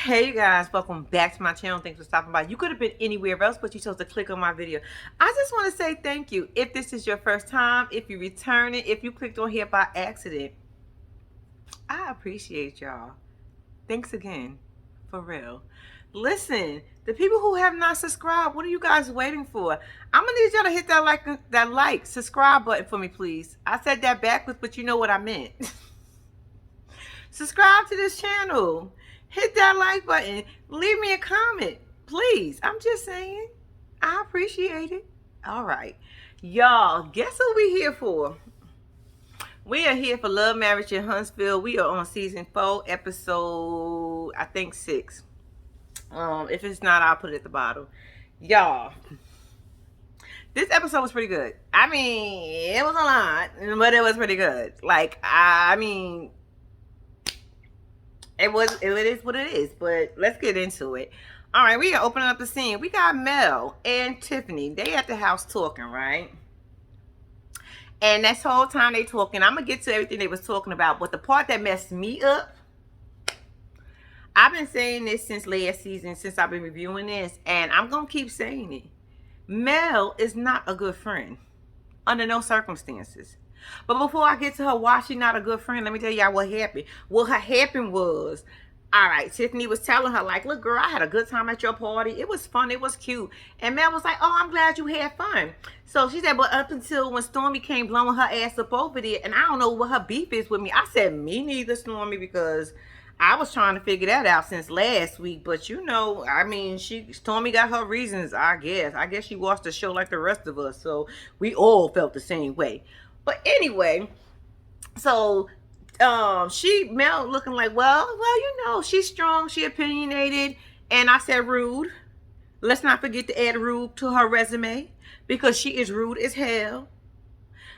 Hey you guys, welcome back to my channel. Thanks for stopping by. You could have been anywhere else, but you chose to click on my video. I just want to say thank you. If this is your first time, if you return it, if you clicked on here by accident, I appreciate y'all. Thanks again, for real. Listen, the people who have not subscribed, what are you guys waiting for? I'm gonna need y'all to hit that like, subscribe button for me, please. I said that backwards, but you know what I meant. Subscribe to this channel. Hit that like button. Leave me a comment, please. I'm just saying. I appreciate it. All right. Y'all, guess what we here for? We are here for Love, Marriage and Huntsville. We are on season 4, episode, I think 6. If it's not, I'll put it at the bottom. Y'all, this episode was pretty good. I mean, it was a lot, but it was pretty good. Like, I mean, it is what it is, but let's get into it. All right, we are opening up the scene. We got Mel and Tiffany. They at the house talking, right? And this whole time they talking, I'm gonna get to everything they was talking about, but the part that messed me up, I've been saying this since last season, since I've been reviewing this, and I'm gonna keep saying it. Mel is not a good friend under no circumstances. But before I get to her why she's not a good friend, let me tell y'all what happened. What happened was, all right, Tiffany was telling her, like, look, girl, I had a good time at your party. It was fun. It was cute. And Mel was like, oh, I'm glad you had fun. So she said, but up until when Stormy came blowing her ass up over there, and I don't know what her beef is with me. I said, me neither, Stormy, because I was trying to figure that out since last week. But, you know, I mean, Stormy got her reasons, I guess. I guess she watched the show like the rest of us. So we all felt the same way. But anyway, so Mel looking like, well, you know, she's strong, she opinionated, and I said rude. Let's not forget to add rude to her resume, because she is rude as hell.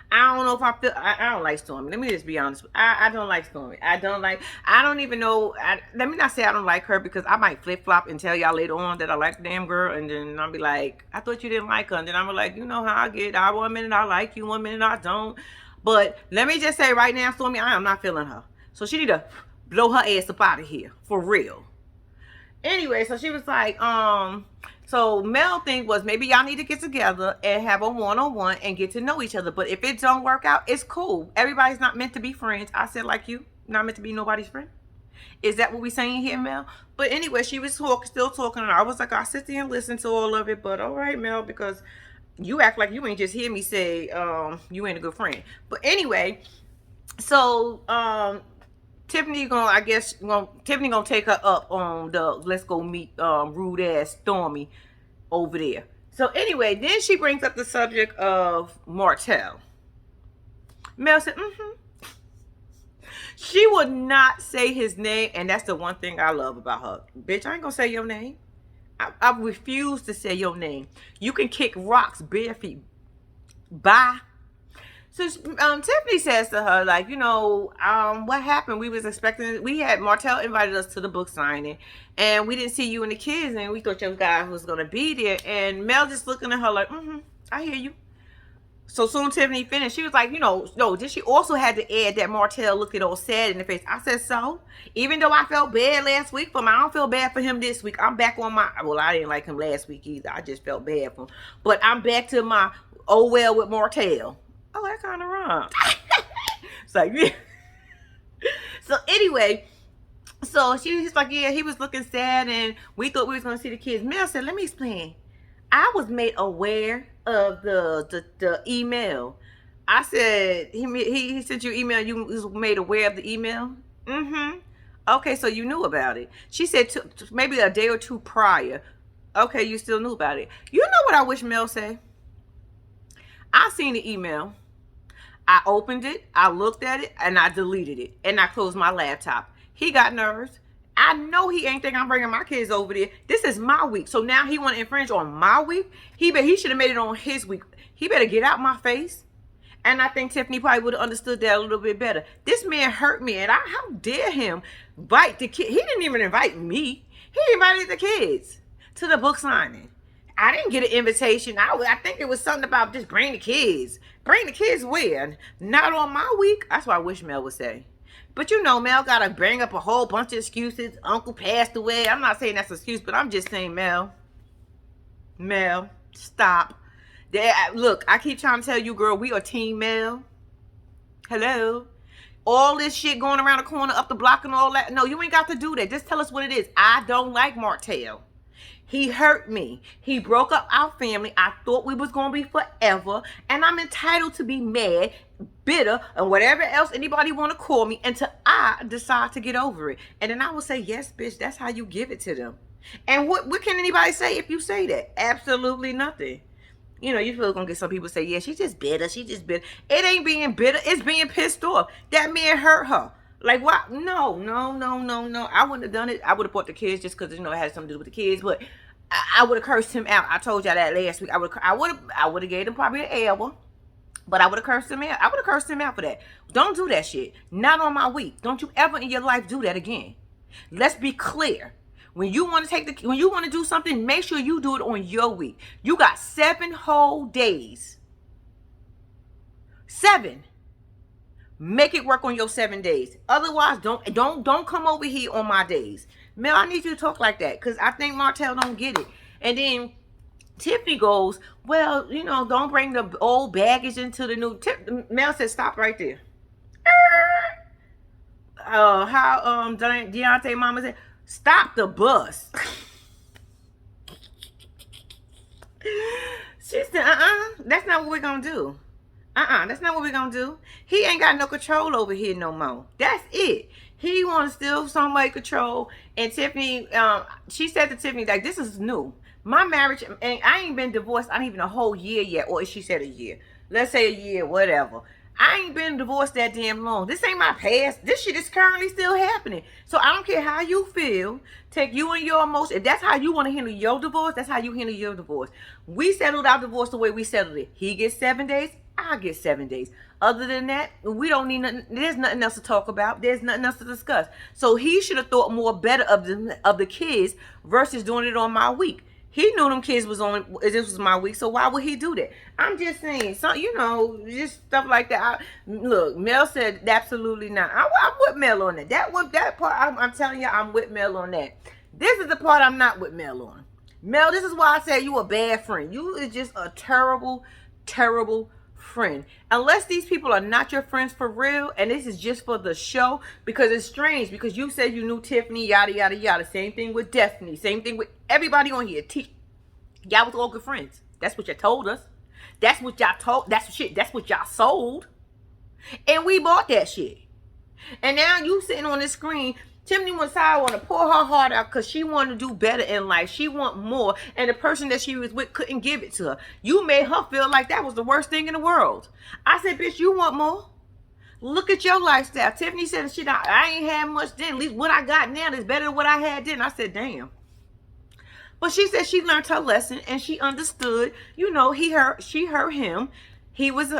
I don't know if I don't like Stormy. Let me just be honest. I don't like Stormy. I don't even know. Let me not say I don't like her, because I might flip-flop and tell y'all later on that I like the damn girl, and then I'll be like, I thought you didn't like her. And then I'm like, you know how I get. One minute I like you, one minute I don't. But let me just say right now, Stormy, I am not feeling her. So she need to blow her ass up out of here. For real. Anyway, so she was like, so Mel thing was, maybe y'all need to get together and have a one-on-one and get to know each other. But if it don't work out, it's cool. Everybody's not meant to be friends. I said, like you, not meant to be nobody's friend. Is that what we saying here, Mel? But anyway, she was still talking, and I was like, I sit there and listen to all of it. But all right, Mel, because you act like you ain't just hear me say you ain't a good friend. But anyway, so Tiffany gonna take her up on the let's go meet rude ass Stormy over there. So anyway, then she brings up the subject of Martell. Mel said, She would not say his name, and that's the one thing I love about her. Bitch, I ain't gonna say your name. I refuse to say your name. You can kick rocks bare feet. Bye. So Tiffany says to her, like, you know, what happened? We had Martell invited us to the book signing, and we didn't see you and the kids, and we thought your guy was going to be there. And Mel just looking at her like, I hear you. So soon Tiffany finished, she was like, you know, no, then she also had to add that Martell looked all sad in the face. I said, so? Even though I felt bad last week for him, I don't feel bad for him this week. I'm back on my, well, I didn't like him last week either. I just felt bad for him. But I'm back to my, oh, well, with Martell. Oh, that kind of wrong. It's like, yeah. So anyway, so she's like, yeah, he was looking sad, and we thought we was going to see the kids. Mel said, let me explain. I was made aware of the email. I said, he sent you email, you was made aware of the email? Okay, so you knew about it. She said maybe a day or two prior. Okay, you still knew about it. You know what I wish Mel said? I seen the email. I opened it, I looked at it, and I deleted it. And I closed my laptop. He got nerves. I know he ain't think I'm bringing my kids over there. This is my week. So now he want to infringe on my week? He should have made it on his week. He better get out my face. And I think Tiffany probably would have understood that a little bit better. This man hurt me, and how dare him invite the kid? He didn't even invite me. He invited the kids to the book signing. I didn't get an invitation. I think it was something about just bring the kids. Bring the kids where? Not on my week. That's what I wish Mel would say. But you know, Mel gotta bring up a whole bunch of excuses. Uncle passed away. I'm not saying that's an excuse, but I'm just saying, Mel, stop. Look, I keep trying to tell you, girl, we are Team Mel. Hello. All this shit going around the corner, up the block and all that. No, you ain't got to do that. Just tell us what it is. I don't like Martell. He hurt me. He broke up our family. I thought we was going to be forever. And I'm entitled to be mad, bitter, and whatever else anybody want to call me until I decide to get over it. And then I will say, yes, bitch, that's how you give it to them. And what can anybody say if you say that? Absolutely nothing. You know, you're going to get some people say, yeah, she's just bitter. She's just bitter. It ain't being bitter. It's being pissed off. That man hurt her. Like, what? No. I wouldn't have done it. I would have brought the kids just because, you know, it had something to do with the kids. But I would have cursed him out. I told y'all that last week. I would have gave him probably an hour. But I would have cursed him out. I would have cursed him out for that. Don't do that shit. Not on my week. Don't you ever in your life do that again. Let's be clear. When you want to do something, make sure you do it on your week. You got 7 whole days. 7. Make it work on your 7 days. Otherwise, don't come over here on my days. Mel, I need you to talk like that because I think Martell don't get it. And then Tiffany goes, well, you know, don't bring the old baggage into the new. Mel said, stop right there. How Deontay mama said, stop the bus. She said, that's not what we're going to do. That's not what we're going to do. He ain't got no control over here no more. That's it. He want to steal some way control. And Tiffany, she said to Tiffany, like, this is new. My marriage, and I ain't been divorced, I ain't even a whole year yet. Or she said a year. Let's say a year, whatever. I ain't been divorced that damn long. This ain't my past. This shit is currently still happening. So I don't care how you feel. Take you and your emotions. If that's how you want to handle your divorce, that's how you handle your divorce. We settled our divorce the way we settled it. He gets 7 days. I get 7 days. Other than that, we don't need nothing. There's nothing else to talk about. There's nothing else to discuss. So he should have thought more better of the kids versus doing it on my week. He knew them kids was on. This was my week, so why would he do that? I'm just saying, you know, just stuff like that. Look, Mel said absolutely not. I'm with Mel on that. That part, I'm telling you, I'm with Mel on that. This is the part I'm not with Mel on. Mel, this is why I say you a bad friend. You is just a terrible, terrible friend. Unless these people are not your friends for real, and this is just for the show, because it's strange, because you said you knew Tiffany, yada, yada, yada. Same thing with Destiny. Same thing with everybody on here. Y'all was all good friends. That's what you told us. That's what y'all told. That's what y'all sold. And we bought that shit. And now you sitting on the screen. Tiffany want to pour her heart out because she wanted to do better in life. She want more. And the person that she was with couldn't give it to her. You made her feel like that was the worst thing in the world. I said, bitch, you want more? Look at your lifestyle. Tiffany said, shit, I ain't had much then. At least what I got now is better than what I had then. I said, damn. But she said she learned her lesson and she understood, you know, she hurt him. He was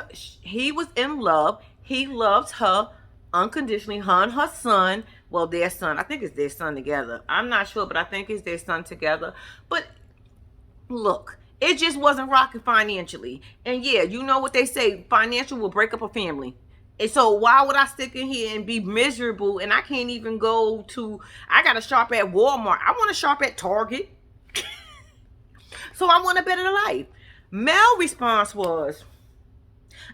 in love. He loved her unconditionally, her and her son. Well, their son. I think it's their son together. I'm not sure, but I think it's their son together. But look, it just wasn't rocking financially. And yeah, you know what they say, financial will break up a family. And so why would I stick in here and be miserable and I can't even go to, I got to shop at Walmart. I want to shop at Target. So I want a better life. Mel's response was,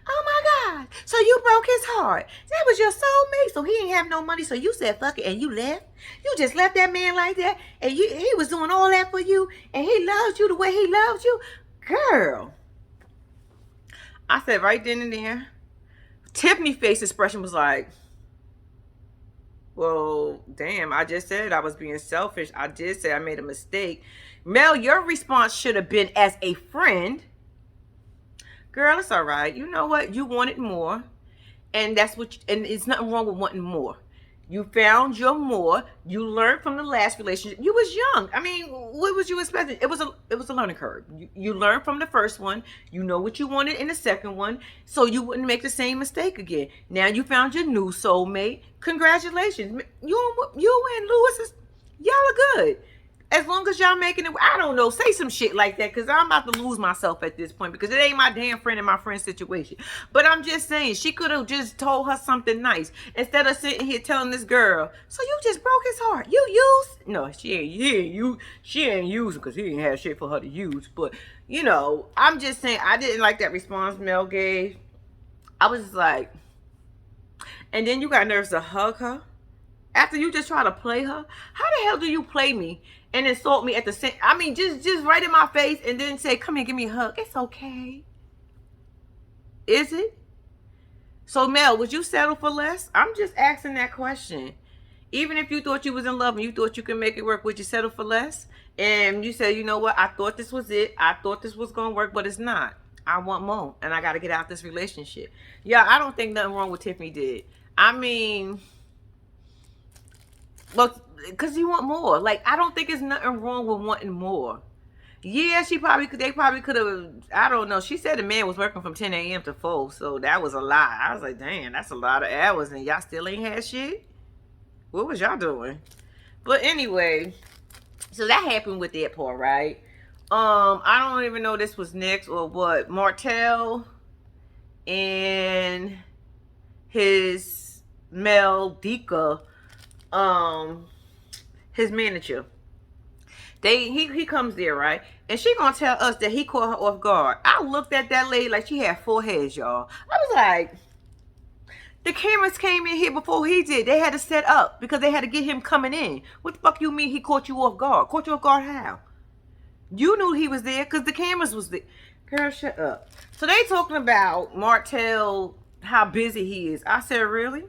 oh my God, so you broke his heart. That was your soulmate, so he ain't have no money, so you said fuck it and you left? You just left that man like that and he was doing all that for you and he loves you the way he loves you? Girl. I said right then and there, Tiffany's face expression was like, well, damn, I just said I was being selfish. I did say I made a mistake. Mel, your response should have been as a friend, girl, it's all right. You know what? You wanted more. And and it's nothing wrong with wanting more. You found your more. You learned from the last relationship. You was young. I mean, what was you expecting? It was a learning curve. You learned from the first one. You know what you wanted in the second one, so you wouldn't make the same mistake again. Now you found your new soulmate. Congratulations. You and Lewis, y'all are good. As long as y'all making it, I don't know, say some shit like that, because I'm about to lose myself at this point, because it ain't my damn friend and my friend's situation. But I'm just saying, she could have just told her something nice instead of sitting here telling this girl, so you just broke his heart. You used? No, she ain't using, because he ain't have shit for her to use. But, you know, I'm just saying, I didn't like that response Mel gave. I was just like, and then you got nerves to hug her after you just try to play her. How the hell do you play me and insult me at the same? I mean, just right in my face and then say, "Come here, give me a hug." It's okay. Is it? So Mel, would you settle for less? I'm just asking that question. Even if you thought you was in love and you thought you could make it work, would you settle for less? And you say, you know what? I thought this was it. I thought this was gonna work, but it's not. I want more, and I got to get out this relationship. Yeah, I don't think nothing wrong with Tiffany did. I mean, well, because you want more. Like, I don't think there's nothing wrong with wanting more. Yeah, they probably could have, I don't know. She said the man was working from 10 a.m. to 4, so that was a lot. I was like, damn, that's a lot of hours, and y'all still ain't had shit? What was y'all doing? But anyway, so that happened with that part, right? I don't even know this was next or what. Martell and his Mel Dika, his manager. He comes there, right? And she gonna tell us that he caught her off guard. I looked at that lady like she had 4 heads, y'all. I was like, the cameras came in here before he did. They had to set up because they had to get him coming in. What the fuck you mean he caught you off guard? Caught you off guard how? You knew he was there because the cameras was there. Girl, shut up. So they talking about Martell, how busy he is. I said, really?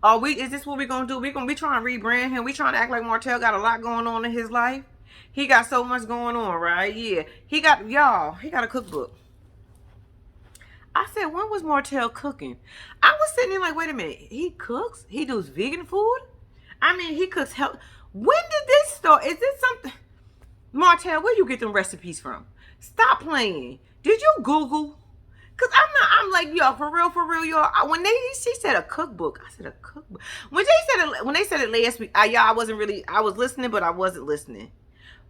Is this what we're gonna do? We're gonna be trying to rebrand him. We trying to act like Martell got a lot going on in his life. He got so much going on, right? Yeah. He got a cookbook. I said, when was Martell cooking? I was sitting there like, wait a minute. He cooks? He does vegan food? I mean, he cooks health. When did this start? Is this something? Martell, where you get them recipes from? Stop playing. Did you Google? Cause I'm like, yo, for real, y'all. When she said a cookbook, I said a cookbook. When they said it last week, I was listening, but I wasn't listening.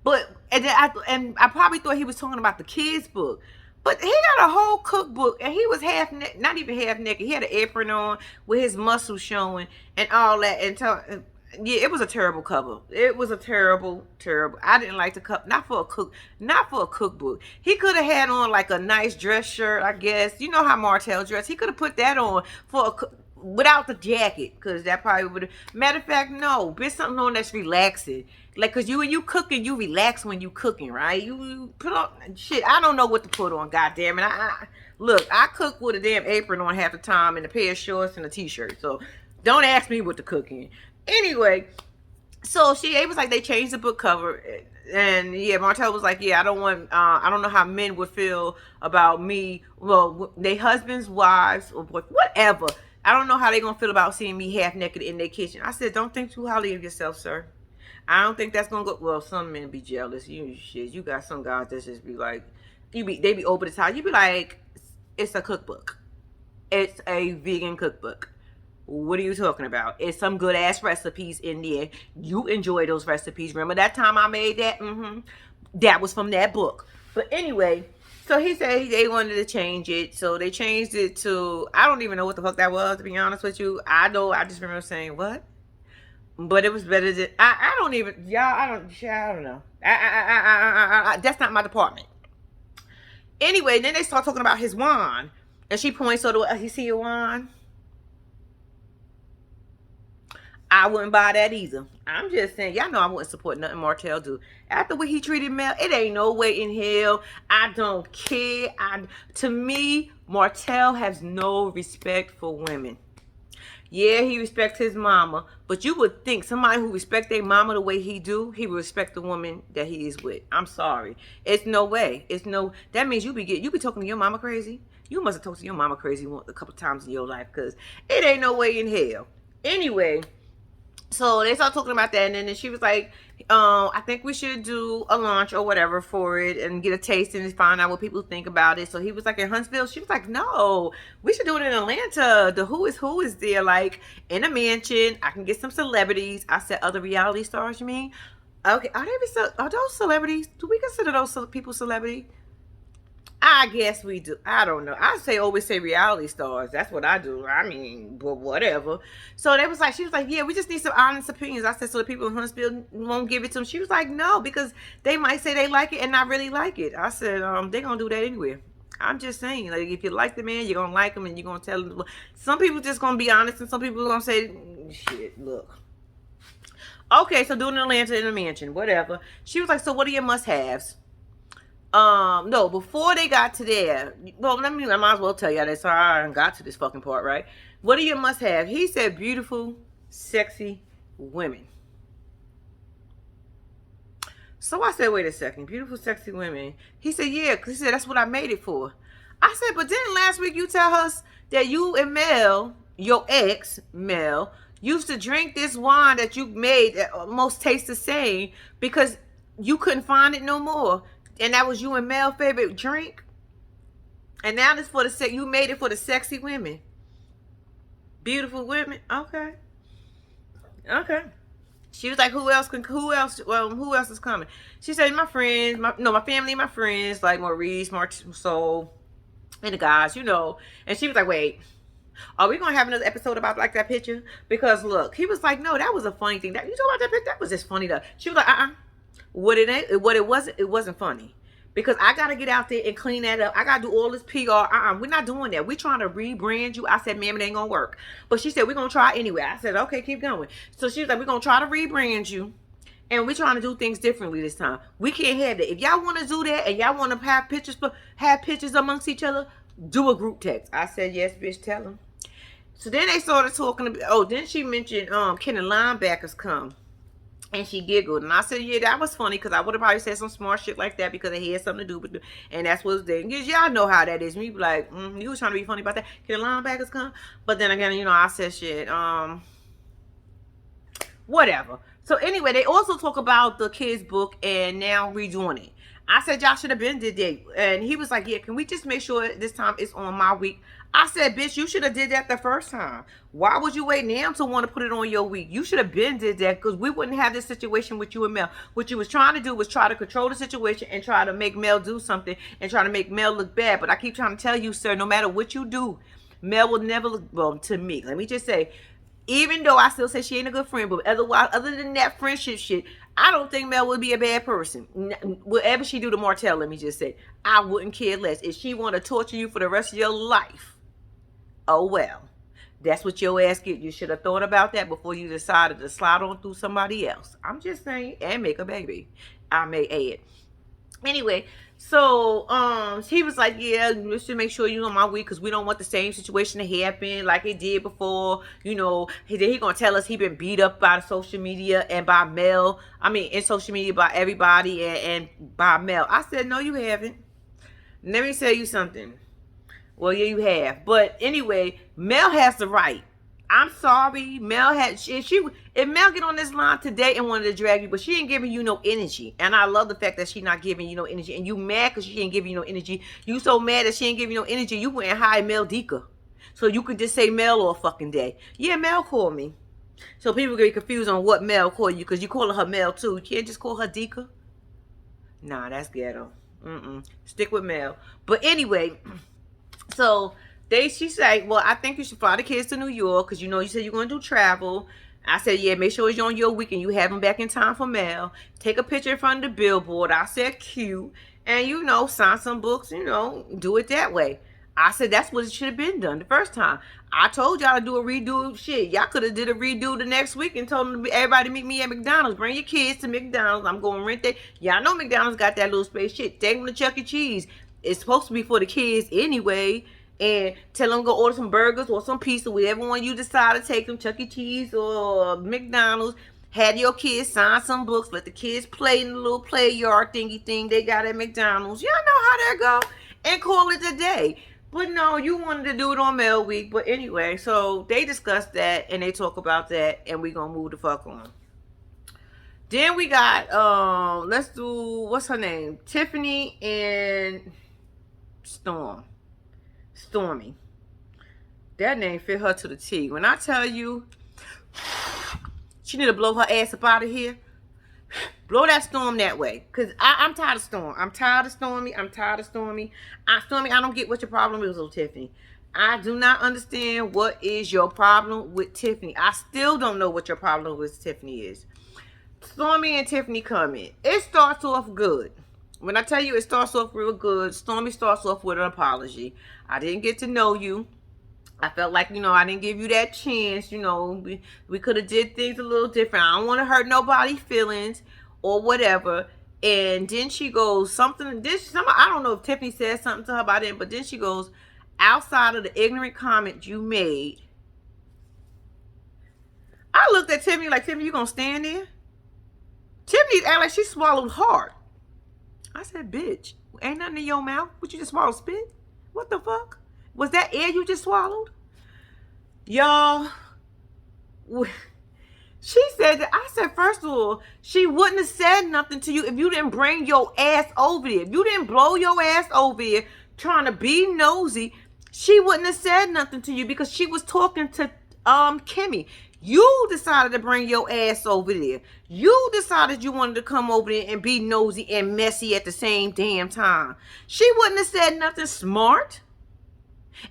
But and I probably thought he was talking about the kids' book. But he got a whole cookbook, and he was not even half naked. He had an apron on with his muscles showing and all that. And yeah, it was a terrible cover. It was a terrible. I didn't like the cup. Not for a cookbook. He could have had on like a nice dress shirt, I guess. You know how Martell dressed. He could have put that on without the jacket, because that probably would have. Matter of fact, no. Put something on that's relaxing. Like, cause when you cooking, you relax when you cooking, right? You put on shit. I don't know what to put on. God damn it! Look, I cook with a damn apron on half the time and a pair of shorts and a t-shirt. So don't ask me what to cook in. Anyway, so it was like they changed the book cover, and yeah, Martell was like, yeah, I don't know how men would feel about me. Well, they husbands, wives, or whatever. I don't know how they gonna feel about seeing me half naked in their kitchen. I said, don't think too highly of yourself, sir. I don't think that's gonna go well. Some men be jealous. You got some guys that just be like, they be over the top. You be like, it's a cookbook. It's a vegan cookbook. What are you talking about? It's some good ass recipes in there. You enjoy those recipes. Remember that time I made that? That was from that book. But anyway, so he said they wanted to change it. So they changed it to, I don't even know what the fuck that was, to be honest with you. I just remember saying, what? But it was better than, I don't know. That's not my department. Anyway, then they start talking about his wine. And she points, so you see your wine? I wouldn't buy that either. I'm just saying, y'all know I wouldn't support nothing Martell do. After what he treated Mel, it ain't no way in hell. I don't care. To me, Martell has no respect for women. Yeah, he respects his mama, but you would think somebody who respects their mama the way he do, he would respect the woman that he is with. I'm sorry. It's no way. That means you be talking to your mama crazy. You must have talked to your mama crazy a couple times in your life, because it ain't no way in hell. Anyway, so they started talking about that, and then she was like, I think we should do a launch or whatever for it and get a taste and find out what people think about it. So he was like, in Huntsville? She was like, no, we should do it in Atlanta. The who is there, like in a mansion. I can get some celebrities. I said, other reality stars, you mean? Okay, are those celebrities? Do we consider those people celebrities? I guess we do. I don't know. I say always say reality stars. That's what I do. I mean, but whatever. So they was like, she was like, yeah, we just need some honest opinions. I said, so the people in Huntsville won't give it to them. She was like, no, because they might say they like it and not really like it. I said, they're gonna do that anyway. I'm just saying, like, if you like the man, you're gonna like him and you're gonna tell him. Some people just gonna be honest, and some people are gonna say, shit, look. Okay, so doing Atlanta in a mansion, whatever. She was like, so what are your must-haves? No, before they got to there, well, I might as well tell y'all that, so I got to this fucking part, right? What are your must-have? He said beautiful, sexy women. So I said, wait a second, beautiful, sexy women. He said, yeah, because he said, that's what I made it for. I said, but didn't last week you tell us that you and Mel, your ex, Mel, used to drink this wine that you made that almost tastes the same because you couldn't find it no more. And that was you and Mel's favorite drink. And now this for the you made it for the sexy women. Beautiful women. Okay. Okay. She was like, who else is coming? She said, my friends, my family, my friends, like Maurice, Soul, and the guys, you know. And she was like, wait, are we gonna have another episode about like that picture? Because look, he was like, no, that was a funny thing. That you talking about that picture? That was just funny though. She was like, what it wasn't funny. Because I gotta get out there and clean that up. I gotta do all this PR. We're not doing that. We're trying to rebrand you. I said, ma'am, it ain't gonna work. But she said, we're gonna try anyway. I said, okay, keep going. So she was like, we're gonna try to rebrand you. And we're trying to do things differently this time. We can't have that. If y'all want to do that and y'all want to have pictures amongst each other, do a group text. I said, yes, bitch, tell them. So then they started talking. Then she mentioned can the linebackers come? And she giggled. And I said, yeah, that was funny because I would have probably said some smart shit like that because it had something to do with it. And that's what's there. Because y'all know how that is. Me be like, you was trying to be funny about that. Can the linebackers come? But then again, you know, I said shit. Whatever. So anyway, they also talk about the kids' book and now redoing it. I said, y'all should have been did that. And he was like, yeah, can we just make sure this time it's on my week? I said, bitch, you should have did that the first time. Why would you wait now to want to put it on your week? You should have been did that because we wouldn't have this situation with you and Mel. What you was trying to do was try to control the situation and try to make Mel do something and try to make Mel look bad. But I keep trying to tell you, sir, no matter what you do, Mel will never look, well, to me, let me just say, even though I still say she ain't a good friend, but other than that friendship shit, I don't think Mel would be a bad person. Whatever she do to Martell, let me just say, I wouldn't care less. If she want to torture you for the rest of your life, oh well. That's what your ass get. You should have thought about that before you decided to slide on through somebody else. I'm just saying, and make a baby. I may add. Anyway, so he was like, yeah, we should make sure you on my week because we don't want the same situation to happen like it did before. You know, he gonna tell us he been beat up by the social media and by Mel. I mean, in social media by everybody and by Mel. I said, no, you haven't. Let me tell you something. Well, yeah, you have. But anyway, Mel has the right. I'm sorry, Mel had if Mel get on this line today and wanted to drag you, but she ain't giving you no energy. And I love the fact that she not giving you no energy. And you mad because she ain't giving you no energy. You so mad that she ain't giving you no energy, you went and hired Mel Dika. So you could just say Mel all fucking day. Yeah, Mel called me. So people get confused on what Mel called you because you calling her Mel too. You can't just call her Dika. Nah, that's ghetto. Stick with Mel. But anyway, so she said, well, I think you should fly the kids to New York because you know you said you're going to do travel. I said, yeah, make sure it's on your week and you have them back in time for mail. Take a picture in front of the billboard. I said, cute. And, you know, sign some books, you know, do it that way. I said, that's what it should have been done the first time. I told y'all to do a redo. Shit, y'all could have did a redo the next week and told them everybody to meet me at McDonald's. Bring your kids to McDonald's. I'm going to rent that. Y'all know McDonald's got that little space. Shit, take them to Chuck E. Cheese. It's supposed to be for the kids anyway. And tell them to go order some burgers or some pizza, whatever one you decide to take them, Chuck E. Cheese or McDonald's. Have your kids sign some books. Let the kids play in the little play yard thingy thing they got at McDonald's. Y'all know how that go. And call it a day. But no, you wanted to do it on Mail Week. But anyway, so they discussed that and they talk about that. And we going to move the fuck on. Then we got, let's do, what's her name? Tiffany and Stormy. That name fit her to the T. When I tell you, she need to blow her ass up out of here. Blow that storm that way. Because I'm tired of Storm. I'm tired of Stormy. I'm tired of Stormy. Stormy, I don't get what your problem is with Tiffany. I do not understand what is your problem with Tiffany. I still don't know what your problem with Tiffany is. Stormy and Tiffany come in. It starts off good. When I tell you it starts off real good, Stormy starts off with an apology. I didn't get to know you. I felt like, I didn't give you that chance. We could have did things a little different. I don't want to hurt nobody's feelings or whatever. And then she goes, I don't know if Tiffany said something to her about it, but then she goes, outside of the ignorant comment you made. I looked at Tiffany like, Tiffany, you gonna stand there? Tiffany acted like she swallowed hard. I said, bitch, ain't nothing in your mouth. What, you just swallowed spit? What the fuck? Was that air you just swallowed? Y'all, she said that. I said, first of all, she wouldn't have said nothing to you if you didn't bring your ass over there. If you didn't blow your ass over here trying to be nosy, she wouldn't have said nothing to you because she was talking to Kimmy. You decided to bring your ass over there. You decided you wanted to come over there and be nosy and messy at the same damn time. She wouldn't have said nothing smart.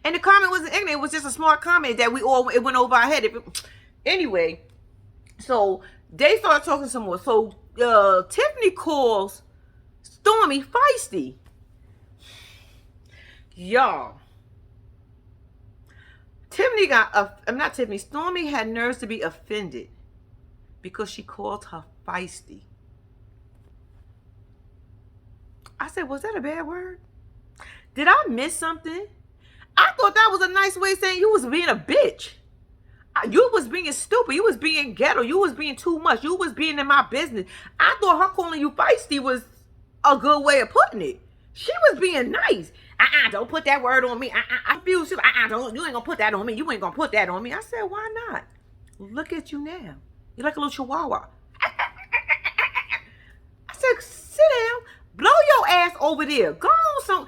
And the comment wasn't ignorant. It was just a smart comment that it went over our head. Anyway, so they started talking some more. So Tiffany calls Stormy feisty. Y'all. Stormy had nerves to be offended because she called her feisty. I said, was that a bad word? Did I miss something? I thought that was a nice way of saying you was being a bitch. You was being stupid. You was being ghetto. You was being too much. You was being in my business. I thought her calling you feisty was a good way of putting it. She was being nice. Don't put that word on me. I feel you. You ain't gonna put that on me. You ain't gonna put that on me. I said, why not? Look at you now. You're like a little chihuahua. I said, sit down. Blow your ass over there. Go in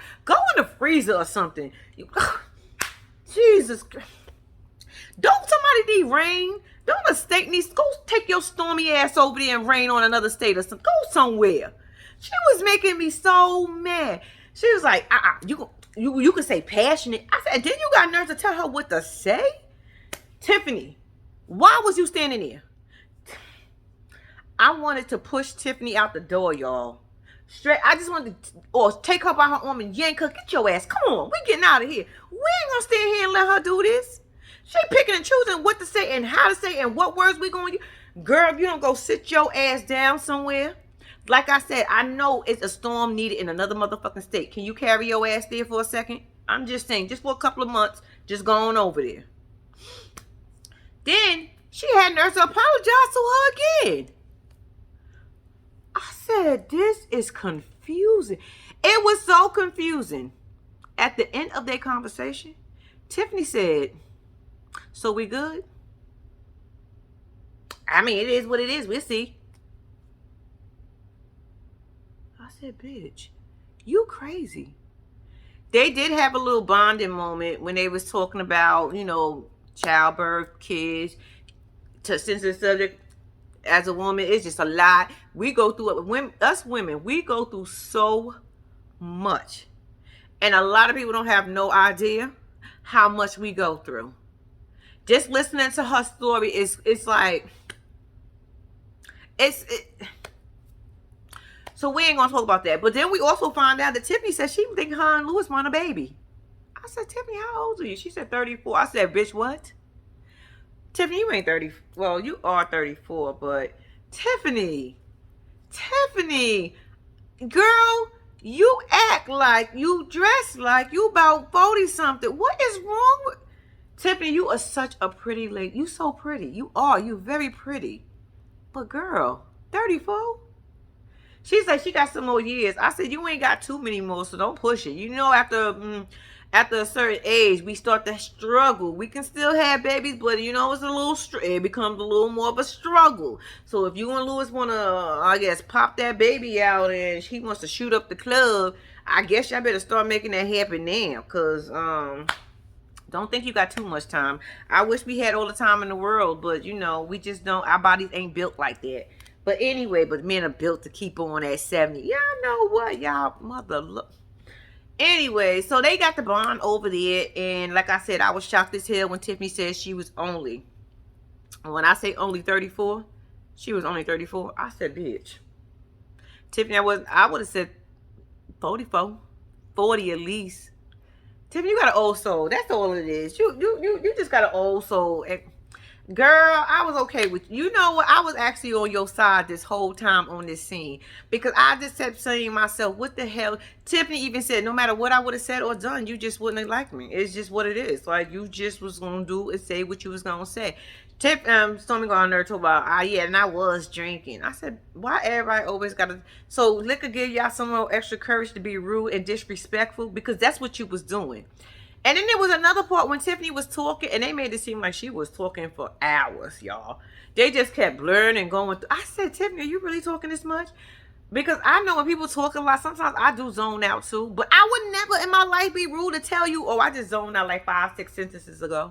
the freezer or something. Jesus Christ. Don't somebody need rain? Don't a state needs, go take your Stormy ass over there and rain on another state or something. Go somewhere. She was making me so mad. She was like, you can say passionate. I said, then you got nerves to tell her what to say? Tiffany, why was you standing there? I wanted to push Tiffany out the door, y'all. Straight, I just wanted to, take her by her arm and yank her. Get your ass. Come on, we getting out of here. We ain't gonna stand here and let her do this. She picking and choosing what to say and how to say and what words we gonna use. Girl, if you don't go sit your ass down somewhere. Like I said, I know it's a storm needed in another motherfucking state. Can you carry your ass there for a second? I'm just saying, just for a couple of months, just go on over there. Then she had nerves to apologize to her again. I said, this is confusing. It was so confusing. At the end of their conversation, Tiffany said, so we good? I mean, it is what it is. We'll see. I said, bitch, you crazy. They did have a little bonding moment when they was talking about, childbirth, kids. To sensitive subject, as a woman, it's just a lot. We go through it. Us women, we go through so much. And a lot of people don't have no idea how much we go through. Just listening to her story it's like, so we ain't gonna talk about that. But then we also find out that Tiffany said she think her and Louis want a baby. I said, Tiffany, how old are you? She said 34. I said, bitch, what? Tiffany, you ain't 30. Well, you are 34, but Tiffany, girl, you act like, you dress like you about 40 something. What is wrong with Tiffany? You are such a pretty lady. You so pretty. You are. You very pretty. But girl, 34? She said she got some more years. I said, you ain't got too many more, so don't push it. After a certain age, we start to struggle. We can still have babies, but it becomes a little more of a struggle. So if you and Louis want to, pop that baby out and she wants to shoot up the club, I guess y'all better start making that happen now. Because, don't think you got too much time. I wish we had all the time in the world, but we just don't. Our bodies ain't built like that. But anyway, but men are built to keep on at 70. Y'all know what, y'all mother look. Anyway, so they got the bond over there, and like I said, I was shocked as hell when Tiffany said she was only. When I say only 34, she was only 34. I said, bitch. Tiffany, I would have said 44, 40 at least. Tiffany, you got an old soul. That's all it is. You just got an old soul. And girl, I was okay with you. You know what? I was actually on your side this whole time on this scene because I just kept saying to myself, what the hell? Tiffany even said, no matter what I would have said or done, you just wouldn't have liked me. It's just what it is. Like, you just was going to do and say what you was going to say. Stormy got on there talking about, yeah, and I was drinking. I said, why everybody always got to, so liquor give y'all some more extra courage to be rude and disrespectful? Because that's what you was doing. And then there was another part when Tiffany was talking, and they made it seem like she was talking for hours, y'all. They just kept blurring and going through. I said, Tiffany, are you really talking this much? Because I know when people talk a lot, sometimes I do zone out too. But I would never in my life be rude to tell you, oh, I just zoned out like 5, 6 sentences ago.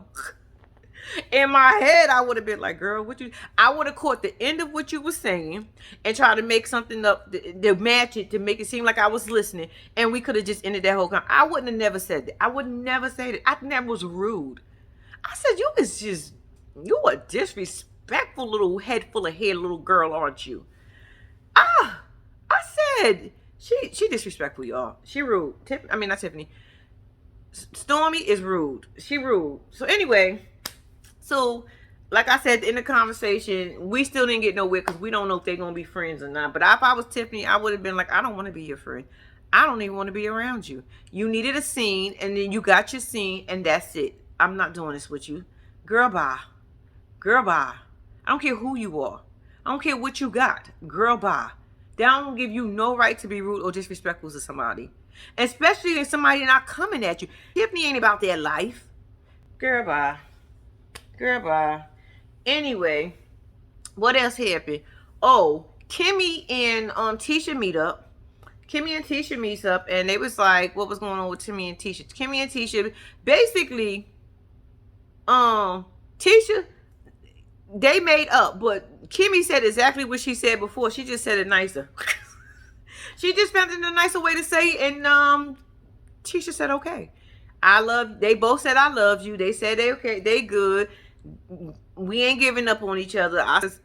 In my head, I would have been like, girl, I would have caught the end of what you were saying and tried to make something up to match it, to make it seem like I was listening, and we could have just ended that whole conversation. I wouldn't have never said that. I would never say that. I think that was rude. I said, you a disrespectful little head full of hair little girl, aren't you? I said, she disrespectful, y'all. She rude. Not Tiffany. Stormy is rude. She rude. So anyway, so like I said in the conversation, we still didn't get nowhere because we don't know if they're going to be friends or not. But if I was Tiffany, I would have been like, I don't want to be your friend. I don't even want to be around you. You needed a scene, and then you got your scene, and that's it. I'm not doing this with you. Girl, bye. Girl, bye. I don't care who you are. I don't care what you got. Girl, bye. They don't give you no right to be rude or disrespectful to somebody. Especially if somebody not coming at you. Tiffany ain't about their life. Girl, bye. Girl, bye. Anyway, what else happened? Oh, Kimmy and Tisha meet up. Kimmy and Tisha meets up, and they was like, what was going on with Kimmy and Tisha? Kimmy and Tisha, basically, Tisha, they made up, but Kimmy said exactly what she said before. She just said it nicer. She just found it a nicer way to say it, and Tisha said, okay. They both said, I love you. They said they okay, they good. We ain't giving up on each other.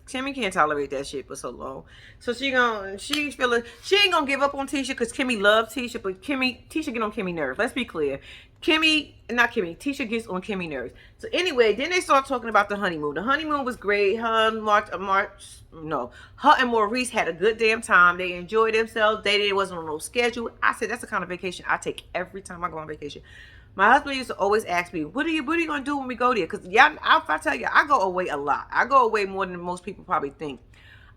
Kimmy can't tolerate that shit for so long. So she ain't gonna give up on Tisha because Kimmy loves Tisha, but Tisha get on Kimmy nerves. Let's be clear. Tisha gets on Kimmy nerves. So anyway, then they start talking about the honeymoon. The honeymoon was great. Her and Maurice had a good damn time. They enjoyed themselves. They wasn't on no schedule. I said that's the kind of vacation I take every time I go on vacation. My husband used to always ask me, what are you going to do when we go there? Because if I tell you, I go away a lot. I go away more than most people probably think.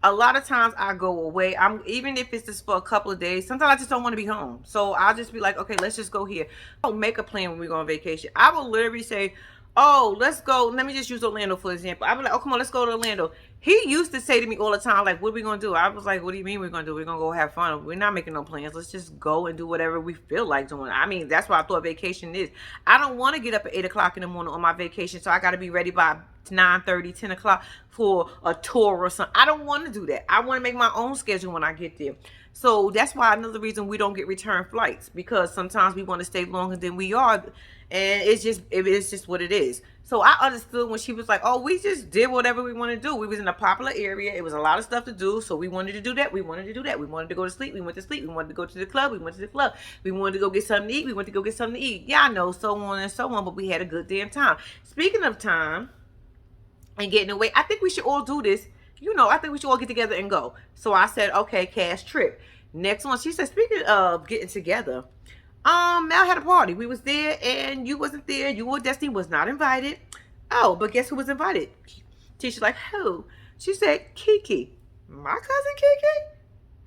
A lot of times I go away. Even if it's just for a couple of days, sometimes I just don't want to be home. So I'll just be like, okay, let's just go here. I don't make a plan when we go on vacation. I will literally say, oh, let's go. Let me just use Orlando for example. I'll be like, oh, come on, let's go to Orlando. He used to say to me all the time, like, what are we going to do? I was like, what do you mean we're going to do? We're going to go have fun. We're not making no plans. Let's just go and do whatever we feel like doing. That's what I thought vacation is. I don't want to get up at 8 o'clock in the morning on my vacation, so I got to be ready by 9:30, 10 o'clock for a tour or something. I don't want to do that. I want to make my own schedule when I get there. So that's why another reason we don't get return flights, because sometimes we want to stay longer than we are, and it's just what it is. So I understood when she was like, oh, we just did whatever we want to do. We was in a popular area. It was a lot of stuff to do. So we wanted to do that. We wanted to do that. We wanted to go to sleep. We went to sleep. We wanted to go to the club. We went to the club. We wanted to go get something to eat. We went to go get something to eat. Yeah, I know, so on and so on. But we had a good damn time. Speaking of time and getting away, I think we should all do this. I think we should all get together and go. So I said, okay, cash trip. Next one, she said, speaking of getting together, Mel had a party. We was there and you wasn't there. You or Destiny was not invited. Oh, but guess who was invited? Tisha's like, who? She said, Kiki. My cousin Kiki?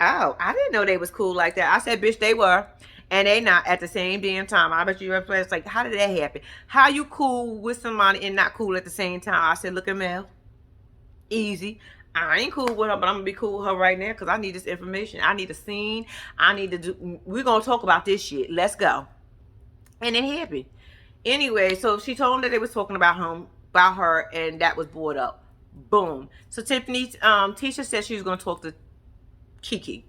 Oh, I didn't know they was cool like that. I said, bitch, they were. And they not at the same damn time. I bet you it's like, how did that happen? How you cool with somebody and not cool at the same time? I said, look at Mel. Easy. I ain't cool with her, but I'm gonna be cool with her right now because I need this information. I need a scene. We're gonna talk about this shit. Let's go. And it happened. Anyway, so she told him that they was talking about her, and that was brought up. Boom. So Tiffany, Tisha said she was gonna talk to Kiki.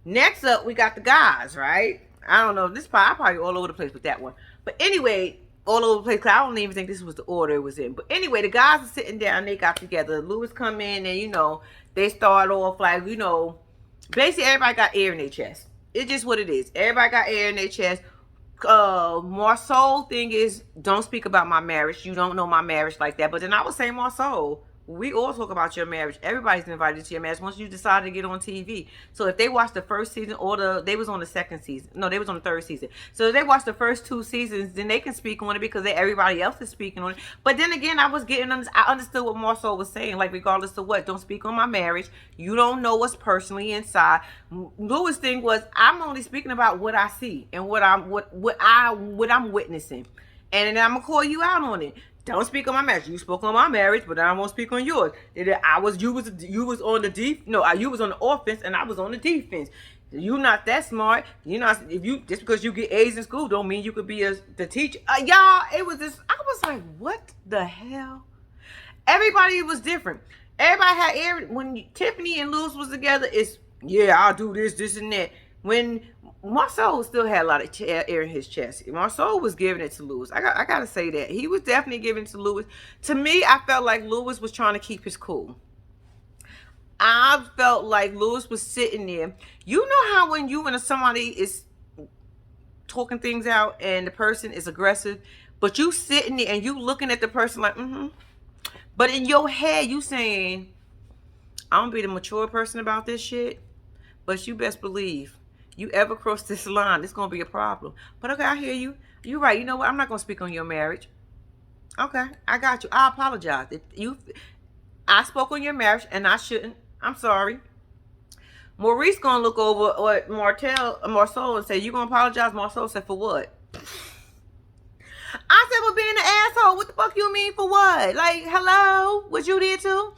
Next up, we got the guys, right? I don't know. I'm probably all over the place with that one. But anyway, all over the place. Cause I don't even think this was the order it was in. But anyway, the guys are sitting down. They got together. Lewis come in and, they start off like, basically everybody got air in their chest. It's just what it is. Everybody got air in their chest. Marceau thing is, don't speak about my marriage. You don't know my marriage like that. But then I would say, Marceau, we all talk about your marriage. Everybody's invited to your marriage once you decide to get on TV. So if they watch the first season they was on the second season. No, they was on the third season. So if they watch the first 2 seasons, then they can speak on it because everybody else is speaking on it. But then again, I understood what Marceau was saying. Like, regardless of what, don't speak on my marriage. You don't know what's personally inside. Louis' thing was, I'm only speaking about what I see and what I'm witnessing. And then I'm gonna call you out on it. Don't speak on my marriage. You spoke on my marriage, but I won't speak on yours. You was on the offense and I was on the defense. You're not that smart. Just because you get A's in school don't mean you could be the teacher. Y'all, it was this. I was like, what the hell? Everybody was different. Everybody had when Tiffany and Lewis was together. I'll do this and that. When Marceau still had a lot of air in his chest. Marceau was giving it to Lewis. I gotta say that. He was definitely giving it to Lewis. To me, I felt like Lewis was trying to keep his cool. I felt like Lewis was sitting there. You know how when somebody is talking things out and the person is aggressive, but you sitting there and you looking at the person like, But in your head, you saying, I'm gonna be the mature person about this shit, but you best believe, you ever cross this line, it's going to be a problem. But okay, I hear you. You're right. You know what? I'm not going to speak on your marriage. Okay, I got you. I apologize. I spoke on your marriage and I shouldn't. I'm sorry. Maurice going to look over what Marceau and say, you going to apologize? Marceau said, for what? I said, for being an asshole. What the fuck you mean for what? Like, hello? Was you there too?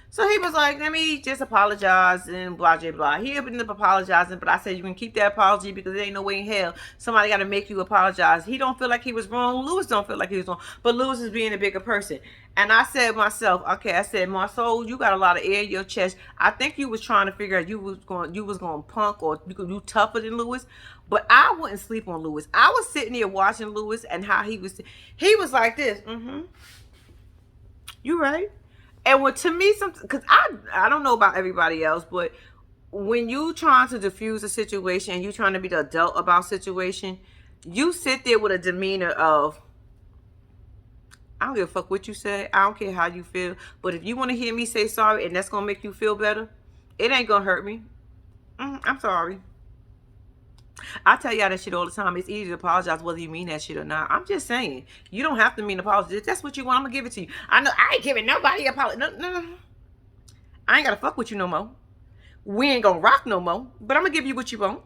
So he was like, let me just apologize and blah, blah, blah. He ended up apologizing, but I said, you can keep that apology because there ain't no way in hell somebody got to make you apologize. He don't feel like he was wrong. Lewis don't feel like he was wrong. But Lewis is being a bigger person. And I said myself, I said, Marceau, you got a lot of air in your chest. I think you was trying to figure out you was going to punk or you could do tougher than Lewis. But I wouldn't sleep on Lewis. I was sitting there watching Lewis and how he was like this. You right. And to me, because I don't know about everybody else, but when you trying to diffuse a situation and you trying to be the adult about situation, you sit there with a demeanor of, I don't give a fuck what you say. I don't care how you feel. But if you want to hear me say sorry and that's going to make you feel better, it ain't going to hurt me. I'm sorry. I tell y'all that shit all the time. It's easy to apologize whether you mean that shit or not. I'm just saying. You don't have to mean apology. If that's what you want, I'm going to give it to you. I know I ain't giving nobody an apology. No. I ain't got to fuck with you no more. We ain't going to rock no more. But I'm going to give you what you want.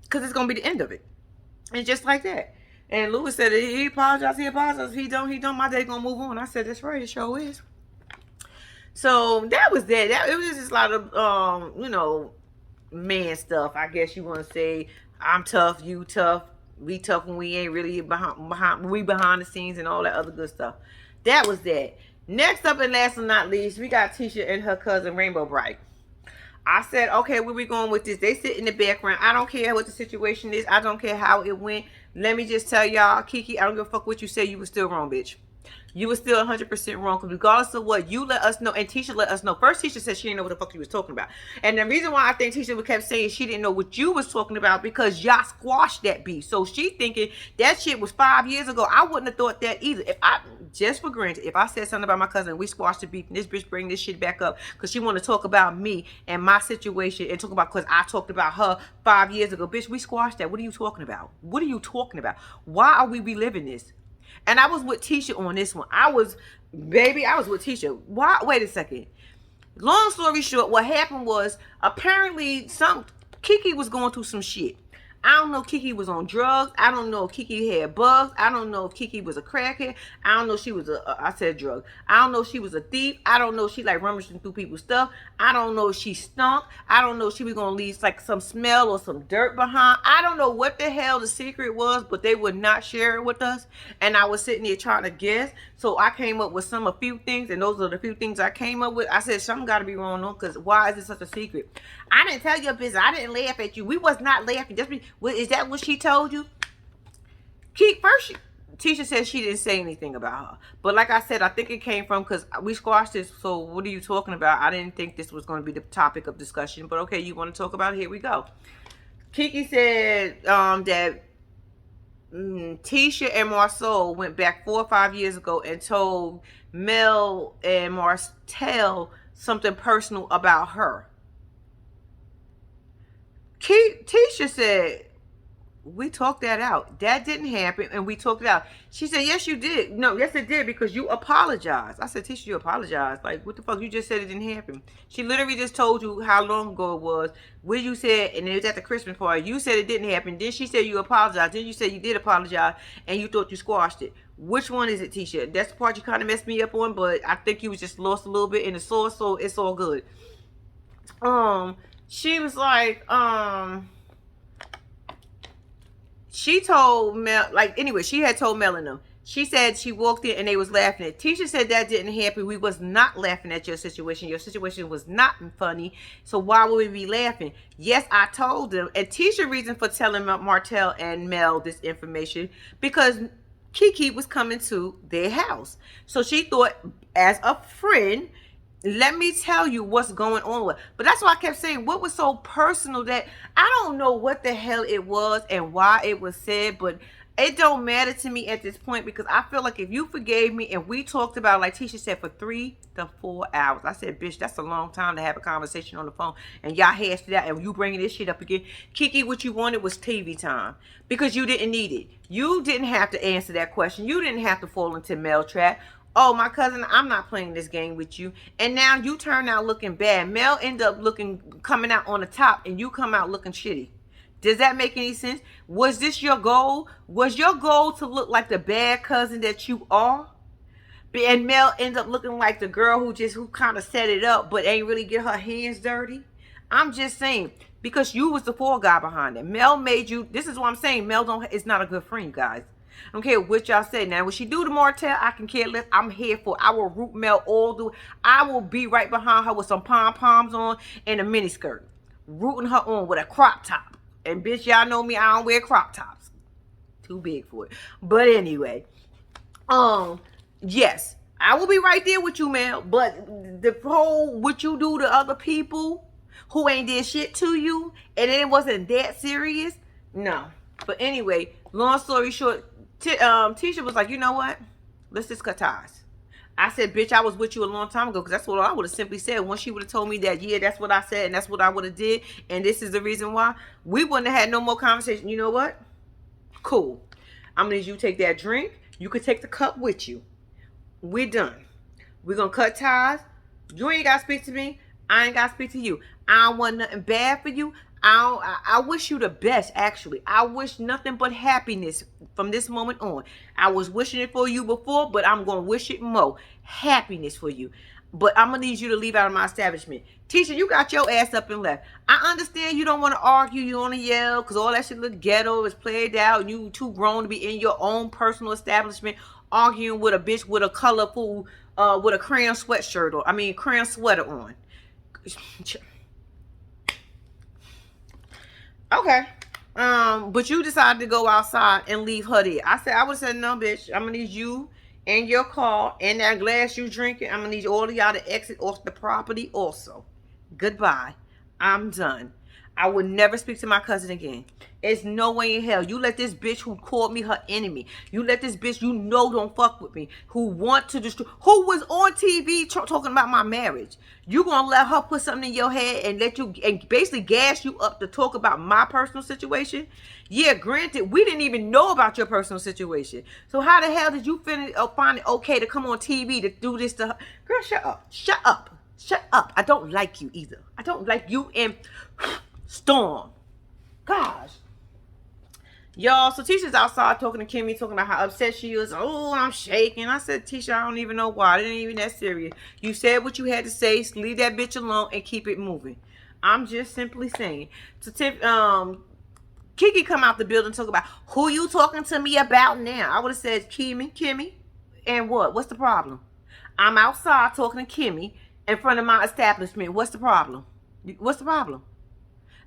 Because it's going to be the end of it. And just like that. And Lewis said he apologized. If he don't, my day going to move on. I said, that's right. It sure is. So that was that. It was just a lot of, man stuff. I guess you want to say, I'm tough, you tough, we tough when we ain't really behind the scenes and all that other good stuff. That was that. Next up and last but not least, we got Tisha and her cousin Rainbow Bright. I said, okay, where we going with this? They sit in the background. I don't care what the situation is. I don't care how it went. Let me just tell y'all, Kiki, I don't give a fuck what you say. You were still wrong, bitch. You were still 100% wrong, because regardless of what, you let us know, and Tisha let us know. First, Tisha said she didn't know what the fuck you was talking about. And the reason why I think Tisha kept saying she didn't know what you was talking about, because y'all squashed that beef. So she thinking that shit was 5 years ago. I wouldn't have thought that either. Just for granted, if I said something about my cousin, we squashed the beef, and this bitch bring this shit back up because she want to talk about me and my situation and talk about, because I talked about her 5 years ago. Bitch, we squashed that. What are you talking about? What are you talking about? Why are we reliving this? And I was with Tisha on this one. I was with Tisha. Why? Wait a second. Long story short, what happened was, apparently Kiki was going through some shit. I don't know if Kiki was on drugs. I don't know if Kiki had bugs. I don't know if Kiki was a crackhead. I don't know if she was I said drug. I don't know if she was a thief. I don't know if she like rummaging through people's stuff. I don't know if she stunk. I don't know if she was going to leave like some smell or some dirt behind. I don't know what the hell the secret was, but they would not share it with us. And I was sitting there trying to guess. So I came up with a few things, and those are the few things I came up with. I said, something got to be wrong, though, because why is it such a secret? I didn't tell your business. I didn't laugh at you. We was not laughing. Is that what she told you? Tisha said she didn't say anything about her. But like I said, I think it came from, because we squashed this, so what are you talking about? I didn't think this was going to be the topic of discussion. But okay, you want to talk about it? Here we go. Kiki said that Tisha and Marcel went back 4 or 5 years ago and told Mel and Martell something personal about her. Tisha said, we talked that out. That didn't happen, and we talked it out. She said, yes, you did. No, yes, it did, because you apologized. I said, Tisha, you apologized. Like, what the fuck? You just said it didn't happen. She literally just told you how long ago it was, where you said, and it was at the Christmas party. You said it didn't happen. Then she said you apologized. Then you said you did apologize, and you thought you squashed it. Which one is it, Tisha? That's the part you kind of messed me up on, but I think you was just lost a little bit in the sauce, so it's all good. She was like, she told Mel, like, anyway, she had told Mel and them. She said she walked in and they was laughing at. Tisha said that didn't happen. We was not laughing at your situation. Your situation was not funny. So why would we be laughing? Yes, I told them. And Tisha's reason for telling Martell and Mel this information, because Kiki was coming to their house. So she thought, as a friend, let me tell you what's going on with. But that's why I kept saying, what was so personal that I don't know what the hell it was and why it was said, but it don't matter to me at this point, because I feel like if you forgave me and we talked about, like Tisha said, for 3 to 4 hours. I said, bitch, that's a long time to have a conversation on the phone, and y'all hashed it out, and you bringing this shit up again. Kiki, what you wanted was TV time, because you didn't need it. You didn't have to answer that question. You didn't have to fall into Mel trap. Oh, my cousin, I'm not playing this game with you. And now you turn out looking bad. Mel end up coming out on the top, and you come out looking shitty. Does that make any sense? Was this your goal? Was your goal to look like the bad cousin that you are? And Mel ends up looking like the girl who kind of set it up, but ain't really get her hands dirty? I'm just saying, because you was the fall guy behind it. Mel made you. This is what I'm saying. Mel is not a good friend, you guys. I don't care what y'all say. Now, when she do the Martell, I can care less. I'm here for it. I will root Mel all the way. I will be right behind her with some pom-poms on and a miniskirt, rooting her on with a crop top. And bitch, y'all know me, I don't wear crop tops. Too big for it. But anyway, yes, I will be right there with you, Mel. But the whole what you do to other people who ain't did shit to you, and it wasn't that serious, no. But anyway, long story short, Tisha was like, you know what? Let's just cut ties. I said, bitch, I was with you a long time ago, because that's what I would have simply said. Once she would have told me that, yeah, that's what I said, and that's what I would have did, and this is the reason why, we wouldn't have had no more conversation. You know what? Cool. I'm going to need you to take that drink. You could take the cup with you. We're done. We're going to cut ties. You ain't got to speak to me. I ain't got to speak to you. I don't want nothing bad for you. I wish you the best, actually. I wish nothing but happiness from this moment on. I was wishing it for you before, but I'm going to wish it more. Happiness for you. But I'm going to need you to leave out of my establishment. Tisha, you got your ass up and left. I understand you don't want to argue. You want to yell because all that shit look ghetto. It's played out. You too grown to be in your own personal establishment arguing with a bitch with a colorful, with a crayon sweatshirt on. I mean, crayon sweater on. Okay. But you decided to go outside and leave her there. I would have said, no, bitch. I'm going to need you and your car and that glass you drinking. I'm going to need all of y'all to exit off the property also. Goodbye. I'm done. I would never speak to my cousin again. It's no way in hell. You let this bitch who called me her enemy. You let this bitch you know don't fuck with me. Who want to destroy. Who was on TV talking about my marriage. You gonna let her put something in your head and let you and basically gas you up to talk about my personal situation? Yeah, granted, we didn't even know about your personal situation. So how the hell did you find it okay to come on TV to do this to her? Girl, shut up. Shut up. Shut up. I don't like you either. I don't like you and Storm. Gosh. Y'all, so Tisha's outside talking to Kimmy, talking about how upset she is. Oh, I'm shaking. I said, Tisha, I don't even know why. It ain't even that serious. You said what you had to say. Leave that bitch alone and keep it moving. I'm just simply saying. So Kiki come out the building and talk about who you talking to me about now. I would have said Kimmy, and what? What's the problem? I'm outside talking to Kimmy in front of my establishment. What's the problem? What's the problem?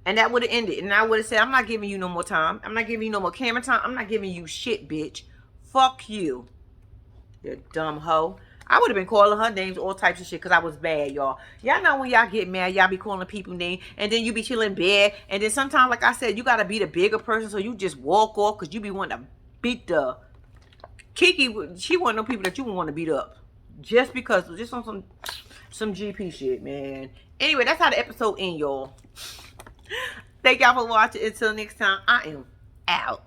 And that would have ended. And I would have said, I'm not giving you no more time. I'm not giving you no more camera time. I'm not giving you shit, bitch. Fuck you. You dumb hoe. I would have been calling her names, all types of shit, because I was bad, y'all. Y'all know when y'all get mad, y'all be calling people names, and then you be chilling bad. And then sometimes, like I said, you got to be the bigger person, so you just walk off, because you be wanting to beat the... Kiki, she one of them people that you want to beat up. Just because, just on some GP shit, man. Anyway, that's how the episode end, y'all. Thank y'all for watching. Until next time, I am out.